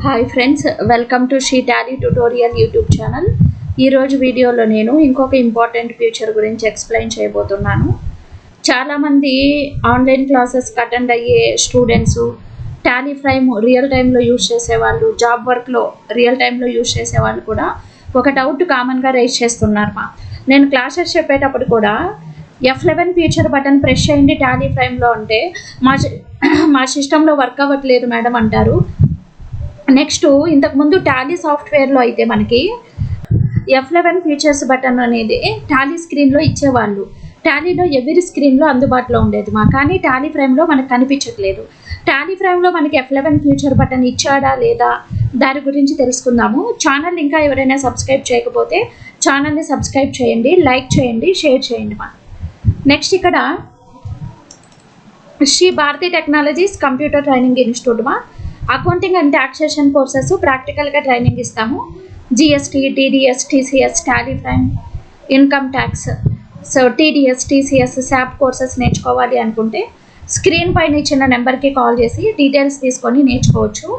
Hi friends, welcome to she Tally tutorial YouTube channel. ఈరోజు వీడియోలో నేను ఇంకొక ఇంపార్టెంట్ ఫీచర్ గురించి ఎక్స్ప్లెయిన్ చేయబోతున్నాను. చాలామంది ఆన్లైన్ క్లాసెస్కి అటెండ్ అయ్యే స్టూడెంట్స్ టాలీ ప్రైమ్ రియల్ టైంలో యూజ్ చేసేవాళ్ళు, జాబ్ వర్క్లో రియల్ టైంలో యూజ్ చేసేవాళ్ళు కూడా ఒక డౌట్ కామన్గా రైజ్ చేస్తున్నారు. నేను క్లాసెస్ చెప్పేటప్పుడు కూడా F11 ఫీచర్ బటన్ ప్రెస్ చేయండి టాలీ ప్రైమ్లో అంటే మా సిస్టంలో వర్క్ అవ్వట్లేదు మేడం అంటారు. నెక్స్ట్, ఇంతకుముందు టాలీ సాఫ్ట్వేర్లో అయితే మనకి F11 ఫీచర్స్ బటన్ అనేది టాలీ స్క్రీన్లో ఇచ్చేవాళ్ళు. టాలీలో ఎవరి స్క్రీన్లో అందుబాటులో ఉండేది కానీ టాలీ ప్రైమ్లో మనకు కనిపించట్లేదు. టాలీ ప్రైమ్లో మనకి F11 ఫీచర్ బటన్ ఇచ్చాడా లేదా దాని గురించి తెలుసుకుందాము. ఛానల్ ఇంకా ఎవరైనా సబ్స్క్రైబ్ చేయకపోతే ఛానల్ని సబ్స్క్రైబ్ చేయండి, లైక్ చేయండి, షేర్ చేయండి. నెక్స్ట్, ఇక్కడ Shri Bharati technologies computer training institute accounting and taxation courses ప్రాక్టికల్గా ట్రైనింగ్ ఇస్తాము. GST, TDS, TCS, Tally Prime, income tax, so TDS, TCS, SAP courses నేర్చుకోవాలి అనుకుంటే స్క్రీన్ పైన ఇచ్చిన నెంబర్కి కాల్ చేసి డీటెయిల్స్ తీసుకొని నేర్చుకోవచ్చు.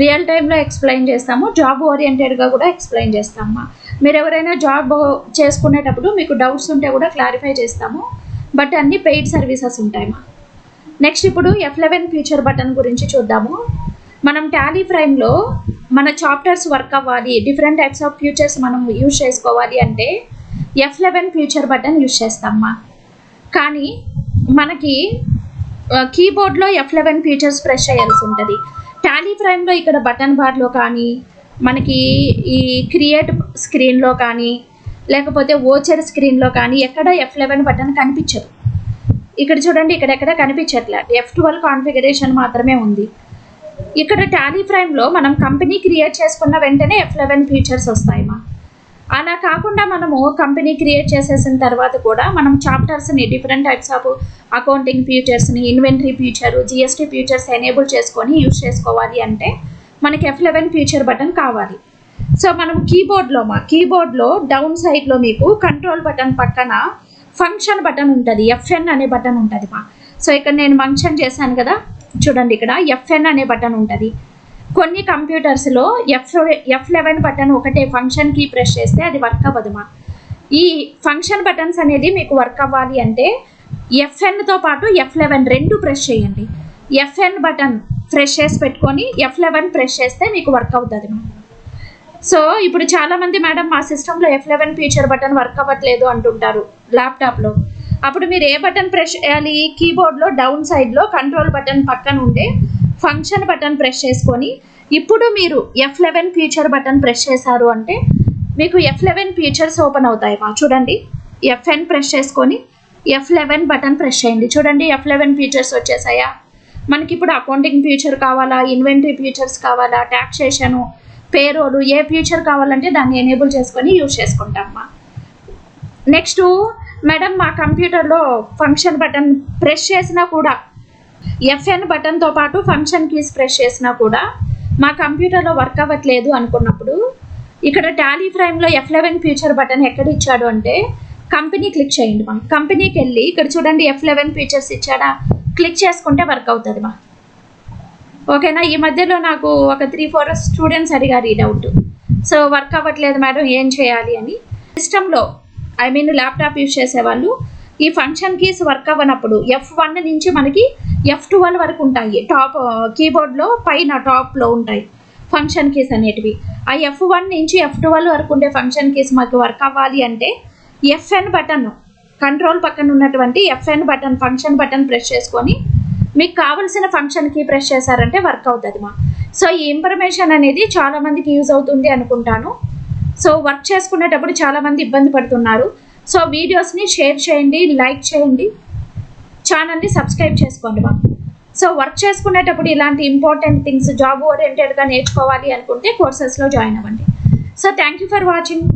రియల్ టైంలో ఎక్స్ప్లెయిన్ చేస్తాము, జాబ్ ఓరియంటెడ్గా కూడా ఎక్స్ప్లెయిన్ చేస్తాము. మీరు ఎవరైనా జాబ్ చేసుకునేటప్పుడు మీకు డౌట్స్ ఉంటే కూడా క్లారిఫై చేస్తాము, బట్ అన్ని పెయిడ్ సర్వీసెస్ ఉంటాయి. నెక్స్ట్, ఇప్పుడు F11 ఫీచర్ బటన్ గురించి చూద్దాము. మనం టాలీ ప్రైమ్లో మన చాప్టర్స్ వర్క్ అవ్వాలి, డిఫరెంట్ టైప్స్ ఆఫ్ ఫీచర్స్ మనం యూజ్ చేసుకోవాలి అంటే F11 ఫీచర్ బటన్ యూజ్ చేస్తామా. కానీ మనకి కీబోర్డ్లో F11 ఫీచర్స్ ప్రెస్ చేయాల్సి ఉంటుంది. టాలీ ప్రైమ్లో ఇక్కడ బటన్ బార్లో కానీ, మనకి ఈ క్రియేట్ స్క్రీన్లో కానీ, లేకపోతే ఓచర్ స్క్రీన్లో కానీ ఎక్కడ F11 బటన్ కనిపించదు. ఇక్కడ చూడండి, ఇక్కడెక్కడ కనిపించట్లే, F12 కాన్ఫిగరేషన్ మాత్రమే ఉంది. ఇక్కడ టాలీ ప్రైమ్లో మనం కంపెనీ క్రియేట్ చేసుకున్న వెంటనే F11 ఫీచర్స్ వస్తాయి. అలా కాకుండా మనము కంపెనీ క్రియేట్ చేసేసిన తర్వాత కూడా మనం చాప్టర్స్ని, డిఫరెంట్ టైప్స్ ఆఫ్ అకౌంటింగ్ ఫీచర్స్ని, inventory feature, GST features enable చేసుకొని యూజ్ చేసుకోవాలి అంటే మనకి F11 ఫీచర్ బటన్ కావాలి. సో మనం కీబోర్డ్లో డౌన్ సైడ్లో మీకు కంట్రోల్ బటన్ పక్కన ఫంక్షన్ బటన్ ఉంటుంది, FN అనే బటన్ ఉంటుంది. సో ఇక్కడ నేను ఫంక్షన్ చేశాను కదా, చూడండి, ఇక్కడ FN అనే బటన్ ఉంటుంది. కొన్ని కంప్యూటర్స్లో F11 బటన్ ఒకటే ఫంక్షన్ కీ ప్రెస్ చేస్తే అది వర్క్ అవ్వదు. ఈ ఫంక్షన్ బటన్స్ అనేది మీకు వర్క్ అవ్వాలి అంటే FNతో పాటు F11 రెండు ప్రెస్ చేయండి. FN బటన్ ప్రెస్ చేసి పెట్టుకొని F11 ప్రెస్ చేస్తే మీకు వర్క్ అవుతుంది. సో ఇప్పుడు చాలామంది మేడం మా సిస్టంలో F11 ఫీచర్ బటన్ వర్క్ అవ్వట్లేదు అంటుంటారు ల్యాప్టాప్లో. అప్పుడు మీరు ఏ బటన్ ప్రెస్ చేయాలి? కీబోర్డ్లో డౌన్ సైడ్లో కంట్రోల్ బటన్ పక్కన ఉండే ఫంక్షన్ బటన్ ప్రెస్ చేసుకొని ఇప్పుడు మీరు F11 ఫీచర్ బటన్ ప్రెస్ చేశారు అంటే మీకు F11 ఫీచర్స్ ఓపెన్ అవుతాయి. చూడండి, FN ప్రెస్ చేసుకొని F11 బటన్ ప్రెస్ చేయండి. చూడండి, F11 ఫీచర్స్ వచ్చేసాయా. మనకి ఇప్పుడు అకౌంటింగ్ ఫీచర్ కావాలా, ఇన్వెంటరీ ఫీచర్స్ కావాలా, టాక్సేషను, పేరోలు, ఏ ఫీచర్ కావాలంటే దాన్ని ఎనేబుల్ చేసుకొని యూజ్ చేసుకుంటామా. నెక్స్ట్, మేడం మా కంప్యూటర్లో ఫంక్షన్ బటన్ ప్రెస్ చేసినా కూడా FN బటన్తో పాటు ఫంక్షన్ కీస్ ప్రెస్ చేసినా కూడా మా కంప్యూటర్లో వర్క్ అవ్వట్లేదు అనుకున్నప్పుడు ఇక్కడ టాలీ ప్రైమ్లో F11 ఫీచర్ బటన్ ఎక్కడ ఇచ్చాడు అంటే కంపెనీ క్లిక్ చేయండి. కంపెనీకి వెళ్ళి ఇక్కడ చూడండి F11 ఫీచర్స్ ఇచ్చాడా, క్లిక్ చేసుకుంటే వర్క్ అవుతుంది. ఓకేనా. ఈ మధ్యలో నాకు ఒక 3-4 స్టూడెంట్స్ అడిగారు ఈ డౌట్. సో వర్క్ అవ్వట్లేదు మేడం, ఏం చేయాలి అని. సిస్టంలో ల్యాప్టాప్ యూజ్ చేసేవాళ్ళు ఈ ఫంక్షన్ కీస్ వర్క్ అవ్వనప్పుడు F1 నుంచి మనకి F12 వరకు ఉంటాయి. టాప్ కీబోర్డ్లో పైన టాప్లో ఉంటాయి ఫంక్షన్ కీస్ అనేటివి. ఆ F1 నుంచి F12 వరకు ఉండే ఫంక్షన్ కీస్ మాకు వర్క్ అవ్వాలి అంటే FN బటన్, కంట్రోల్ పక్కన ఉన్నటువంటి FN button, function button press చేసుకొని మీకు కావలసిన ఫంక్షన్ కీ ప్రెస్ చేశారంటే వర్క్ అవుతుంది. సో ఈ ఇన్ఫర్మేషన్ అనేది చాలామందికి యూజ్ అవుతుంది అనుకుంటాను. సో వర్క్ చేసుకునేటప్పుడు చాలామంది ఇబ్బంది పడుతున్నారు. సో వీడియోస్ని షేర్ చేయండి, లైక్ చేయండి, ఛానల్ని సబ్స్క్రైబ్ చేసుకోండి. సో వర్క్ చేసుకునేటప్పుడు ఇలాంటి ఇంపార్టెంట్ థింగ్స్ జాబ్ ఓరియంటెడ్గా నేర్చుకోవాలి అనుకుంటే కోర్సెస్లో జాయిన్ అవ్వండి. So thank you for watching.